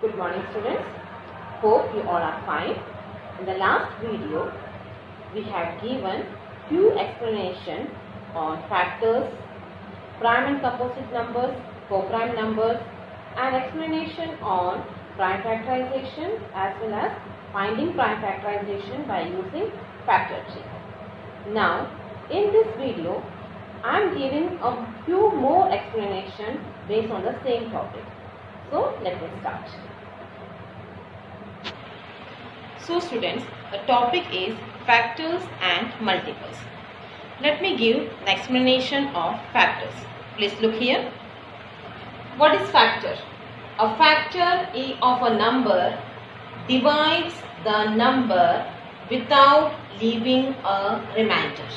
Good morning students. Hope you all are fine. In the last video, we have given few explanation on factors, prime and composite numbers, co-prime numbers, and explanation on prime factorization as well as finding prime factorization by using factor tree. Now, in this video, I am giving a few more explanation based on the same topic. So, let me start. So students, the topic is factors and multiples. Let me give the explanation of factors. Please look here. What is factor? A factor of a number divides the number without leaving a remainder.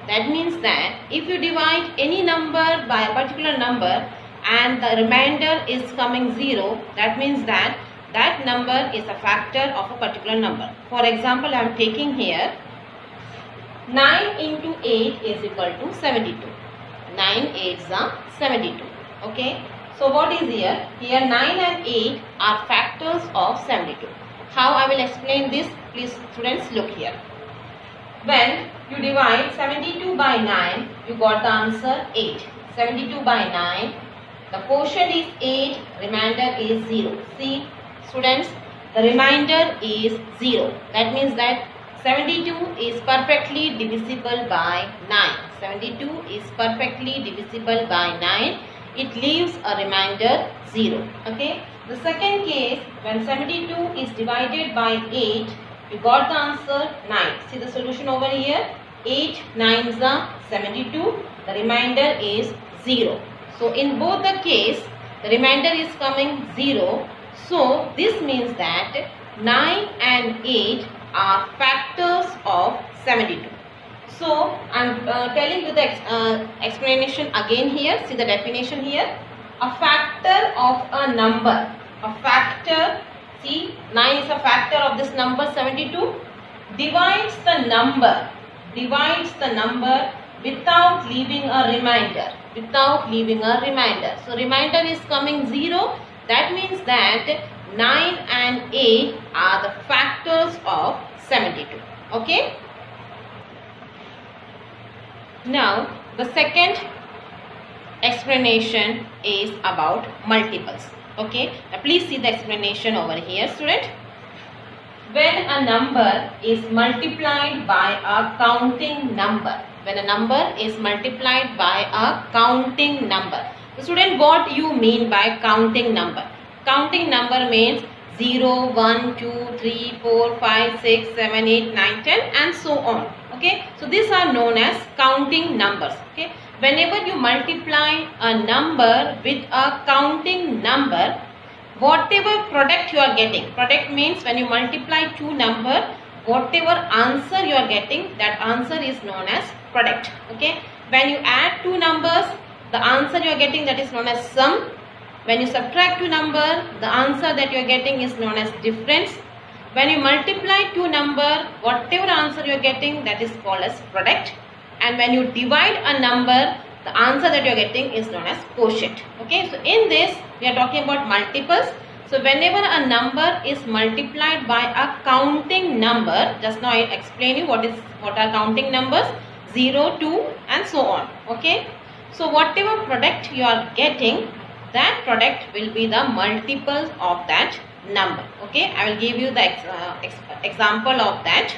That means that if you divide any number by a particular number and the remainder is coming 0, that means that number is a factor of a particular number. For example, I am taking here 9 into 8 is equal to 72. 9 8s are 72. Okay. So what is here? Here 9 and 8 are factors of 72. How I will explain this? Please students look here. When you divide 72 by 9, you got the answer 8. 72 by 9, the quotient is 8, remainder is 0. See students, the remainder is 0. That means that 72 is perfectly divisible by 9. 72 is perfectly divisible by 9. It leaves a remainder 0. Okay. The second case, when 72 is divided by 8, you got the answer 9. See the solution over here. 8 9s are 72. The remainder is 0. So in both the case, the remainder is coming 0. So this means that 9 and 8 are factors of 72. So I am telling you the explanation again here. See the definition here. A factor of a number. A factor, see 9 is a factor of this number 72. Divides the number without leaving a remainder. So remainder is coming 0. That means that 9 and 8 are the factors of 72. Okay. Now the second explanation is about multiples. Okay. Now please see the explanation over here, student. When a number is multiplied by a counting number. When a number is multiplied by a counting number. So student, what you mean by counting number? Counting number means 0, 1, 2, 3, 4, 5, 6, 7, 8, 9, 10 and so on. Okay. So these are known as counting numbers. Okay. Whenever you multiply a number with a counting number, whatever product you are getting, product means when you multiply two numbers, whatever answer you are getting, that answer is known as product. Okay. When you add two numbers, the answer you are getting, that is known as sum. When you subtract two numbers, the answer that you are getting is known as difference. When you multiply two numbers, whatever answer you are getting, that is called as product. And when you divide a number, the answer that you are getting is known as quotient. Okay. So in this, we are talking about multiples. So whenever a number is multiplied by a counting number, just now I explained you what are counting numbers, 0, 2 and so on. Okay. So whatever product you are getting, that product will be the multiples of that number. Okay. I will give you the example of that.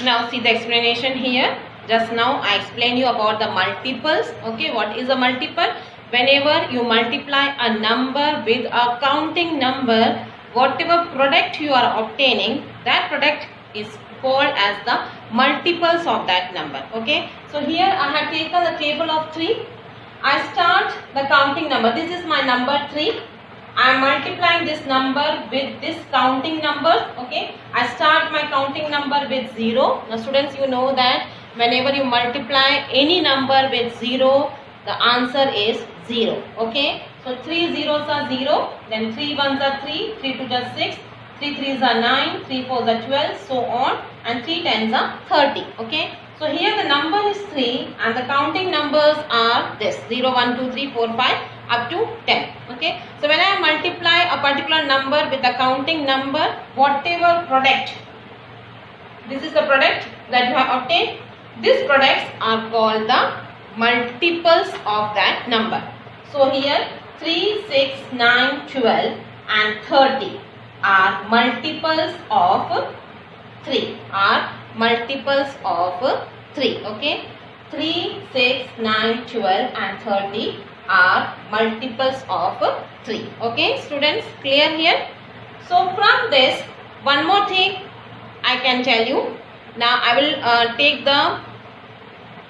Now see the explanation here. Just now I explained you about the multiples. Okay. What is a multiple? Whenever you multiply a number with a counting number, whatever product you are obtaining, that product is called as the multiples of that number. Okay. So here I have taken the table of 3. I start the counting number. This is my number 3. I am multiplying this number with this counting number. Okay. I start my counting number with 0. Now students, you know that whenever you multiply any number with 0, the answer is 0. Okay. So 3 zeros are 0. Then 3 ones are 3. 3 2s are 6. 3 3s are 9. 3 4s are 12. So on. And 3 10s are 30. Okay. So here the number is 3 and the counting numbers are this 0, 1, 2, 3, 4, 5 up to 10. Okay, so when I multiply a particular number with a counting number, whatever product, this is the product that you have obtained, these products are called the multiples of that number. So here 3, 6, 9, 12 and 30 are multiples of 3, okay. 3, 6, 9, 12 and 30 are multiples of 3. Okay, students, clear here? So from this, one more thing I can tell you. Now I will take the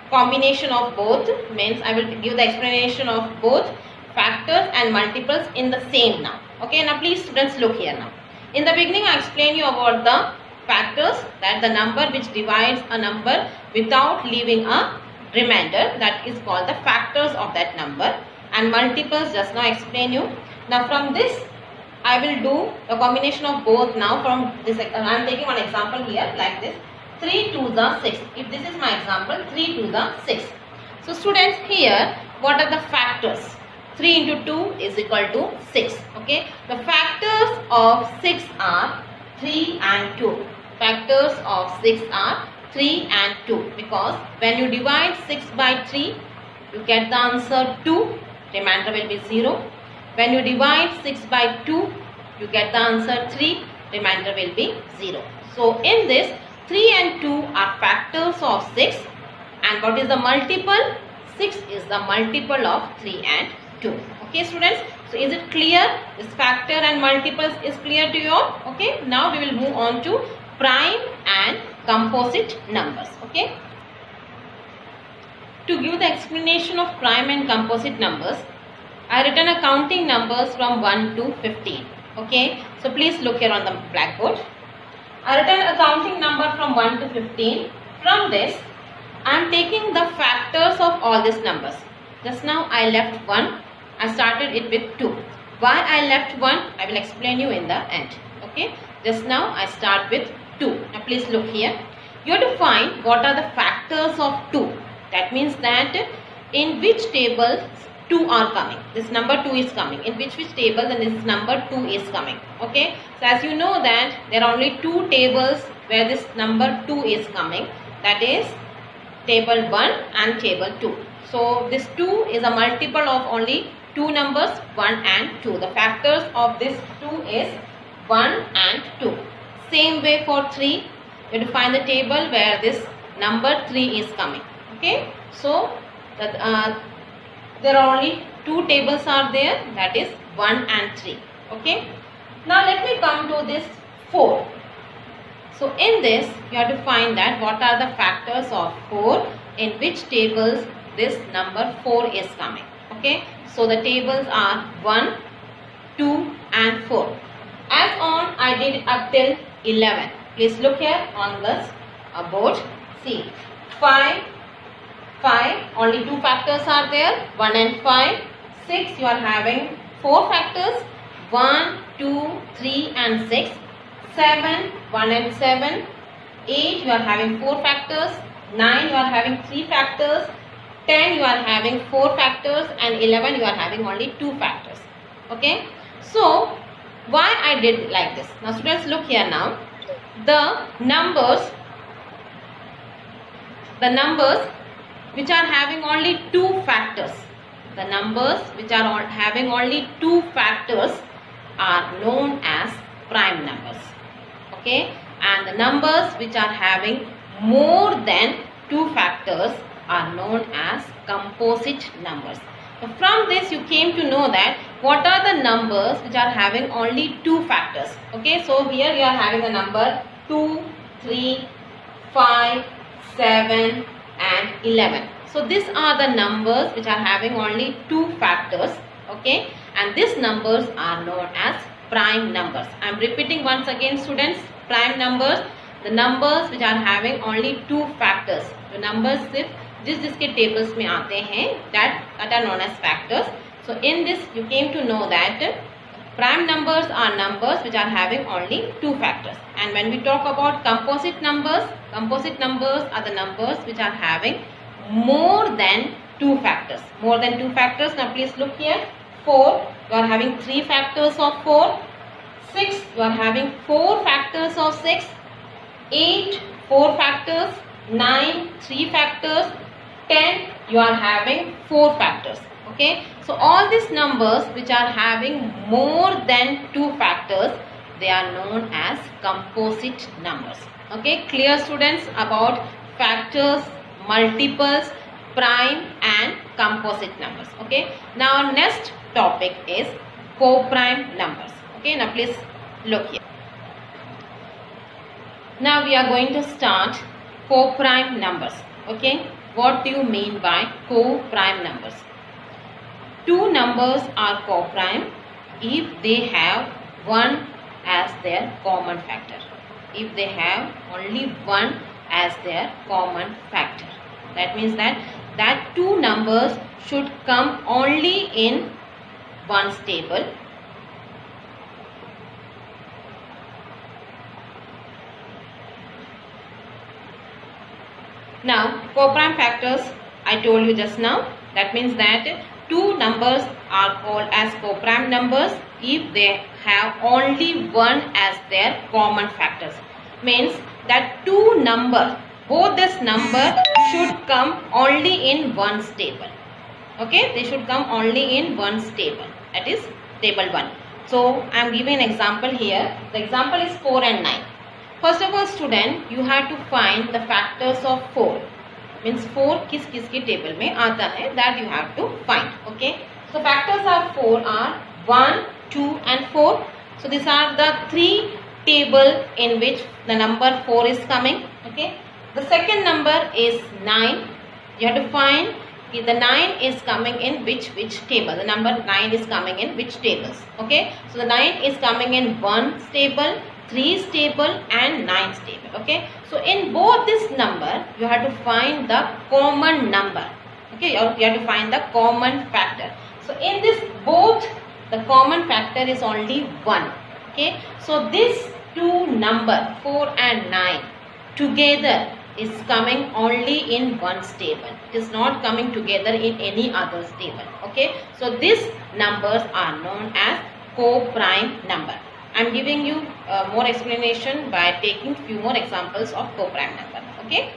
combination of both, means I will give the explanation of both factors and multiples in the same now. Okay, now please students look here now. In the beginning I explained you about the factors, that the number which divides a number without leaving a remainder, that is called the factors of that number, and multiples just now explain you. Now from this I will do the combination of both now. From this I am taking one example here like this, 3 to the 6. If this is my example, 3 to the 6. So students, here what are the factors? 3 into 2 is equal to 6. Okay, the factors of 6 are 3 and 2. Factors of 6 are 3 and 2, because when you divide 6 by 3, you get the answer 2, remainder will be 0. When you divide 6 by 2, you get the answer 3, remainder will be 0. So in this, 3 and 2 are factors of 6, and what is the multiple? 6 is the multiple of 3 and 2. Okay students, so is it clear? This factor and multiples is clear to you all? Okay, now we will move on to prime and composite numbers. Okay, to give the explanation of prime and composite numbers, I written a counting numbers from 1 to 15. Okay, so please look here on the blackboard. I written a counting number from 1 to 15. From this I am taking the factors of all these numbers. Just now I left 1, I started it with 2. Why I left 1, I will explain you in the end. Okay, just now I start with 2. Now please look here. You have to find what are the factors of 2. That means that in which table 2 are coming. This number 2 is coming. In which table then this number 2 is coming. Okay, so as you know that there are only 2 tables where this number 2 is coming. That is table 1 and table 2. So this 2 is a multiple of only 2 numbers, 1 and 2. The factors of this 2 is 1 and 2. Same way for 3, you have to find the table where this number 3 is coming. Okay, so that there are only 2 tables are there, that is 1 and 3. Okay, now let me come to this 4. So in this you have to find that what are the factors of 4, in which tables this number 4 is coming. Okay, so the tables are 1, 2 and 4. As on I did up till 11. Please look here on this board. See, 5, only 2 factors are there, 1 and 5. 6, you are having 4 factors, 1, 2, 3 and 6. 7, 1 and 7. 8, you are having 4 factors. 9, you are having 3 factors. 10, you are having 4 factors, and 11, you are having only 2 factors. Okay, so why I did like this? Now students, look here now. The numbers which are having only 2 factors, the numbers which are having only 2 factors are known as prime numbers. Okay, and the numbers which are having more than 2 factors are known as composite numbers. So from this you came to know that what are the numbers which are having only 2 factors. Okay, so here you are having the number 2, 3, 5, 7 and 11. So these are the numbers which are having only 2 factors. Okay, and these numbers are known as prime numbers. I am repeating once again students, prime numbers, the numbers which are having only 2 factors. The numbers सिर्फ जिसके tables में आते हैं, that are known as factors. So in this you came to know that prime numbers are numbers which are having only 2 factors. And when we talk about composite numbers are the numbers which are having more than 2 factors. More than 2 factors. Now please look here. 4, you are having 3 factors of 4. 6, you are having 4 factors of 6. 8, 4 factors. 9, 3 factors. 10, you are having 4 factors. Okay, so all these numbers which are having more than 2 factors, they are known as composite numbers. Okay, clear students about factors, multiples, prime and composite numbers. Okay, now next topic is co-prime numbers. Okay, now please look here. Now we are going to start co-prime numbers. Okay, what do you mean by co-prime numbers? Two numbers are co-prime if they have 1 as their common factor. If they have only 1 as their common factor. That means that two numbers should come only in one's table. Now, co-prime factors I told you just now. That means that two numbers are called as co-prime numbers if they have only 1 as their common factors. Means that two numbers, both this number should come only in one's table. Okay, they should come only in one's table. That is table 1. So I am giving an example here. The example is 4 and 9. First of all, student, you have to find the factors of 4. Means 4 किस की table में आता है, that you have to find. Okay, so factors of 4 are 1, 2 and 4. So these are the 3 table in which the number 4 is coming. Okay, the second number is 9. You have to find if the 9 is coming in which table. The number 9 is coming in which tables. Okay, so the 9 is coming in 1's table, 3's table and 9's table. Okay, so in both this number you have to find the common number. Okay, you have to find the common factor. So in this both the common factor is only 1. Okay, so this two number 4 and 9 together is coming only in one's table. It is not coming together in any other's table. Okay, so these numbers are known as co-prime number. I am giving you more explanation by taking few more examples of co-prime number. Okay.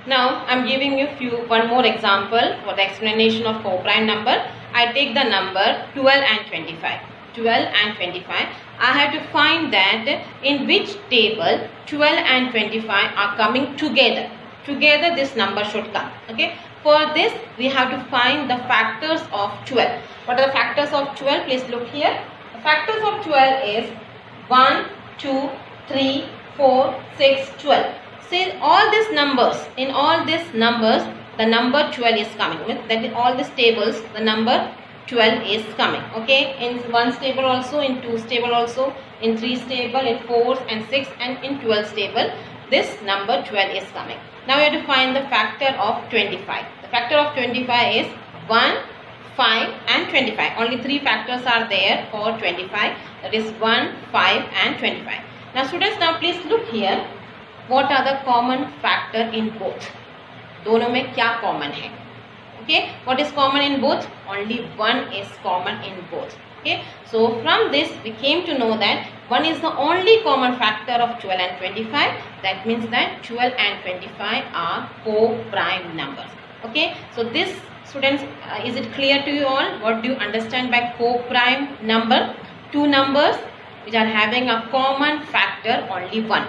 Now I am giving you one more example for the explanation of co-prime number. I take the number 12 and 25. 12 and 25. I have to find that in which table 12 and 25 are coming together. Together this number should come. Okay. For this we have to find the factors of 12. What are the factors of 12? Please look here. The factors of 12 is 1, 2, 3, 4, 6, 12. See all these numbers, in all these numbers the number 12 is coming. That in all these tables the number 12 is coming. Okay, in 1's table also, in 2's table also, in 3's table, in 4's and 6 and in 12's table this number 12 is coming. Now we have to find the factor of 25. The factor of 25 is 1, 5 and 25. Only 3 factors are there for 25. That is 1, 5 and 25. Now students, now please look here. What are the common factor in both? दोनों में क्या common है? Okay, what is common in both? Only 1 is common in both. Okay, so from this we came to know that 1 is the only common factor of 12 and 25. That means that 12 and 25 are co-prime numbers. Okay, so this students, is it clear to you all? What do you understand by co-prime number? Two numbers which are having a common factor only 1.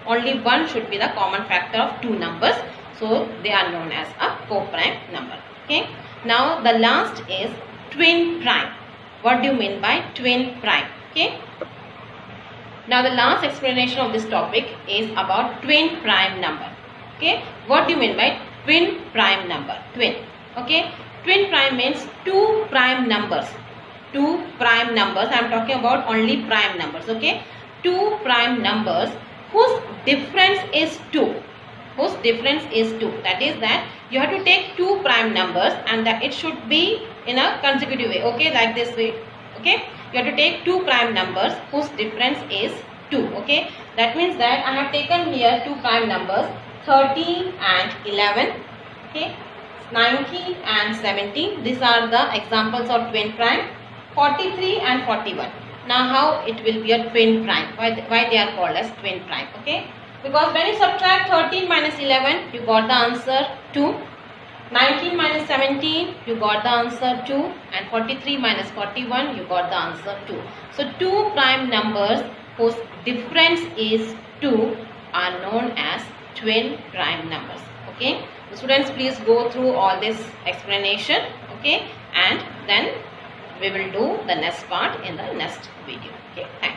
Only 1 should be the common factor of two numbers. So they are known as a co-prime number. Okay. Now the last is twin prime. What do you mean by twin prime? Okay. Now the last explanation of this topic is about twin prime number. Okay. What do you mean by twin prime number? Twin. Okay. Twin prime means two prime numbers. Two prime numbers. I am talking about only prime numbers. Okay. Two prime numbers whose difference is 2. Whose difference is 2. That is that you have to take two prime numbers and that it should be in a consecutive way. Okay, like this way. Okay, you have to take two prime numbers whose difference is 2. Okay, that means that I have taken here two prime numbers 13 and 11. Okay, 19 and 17. These are the examples of twin prime. 43 and 41. Now how it will be a twin prime? Why they are called as twin prime? Okay. Because when you subtract 13 minus 11, you got the answer 2. 19 minus 17, you got the answer 2. And 43 minus 41, you got the answer 2. So two prime numbers whose difference is 2 are known as twin prime numbers. Okay. So students, please go through all this explanation. Okay. And then we will do the next part in the next video. Okay. Thanks.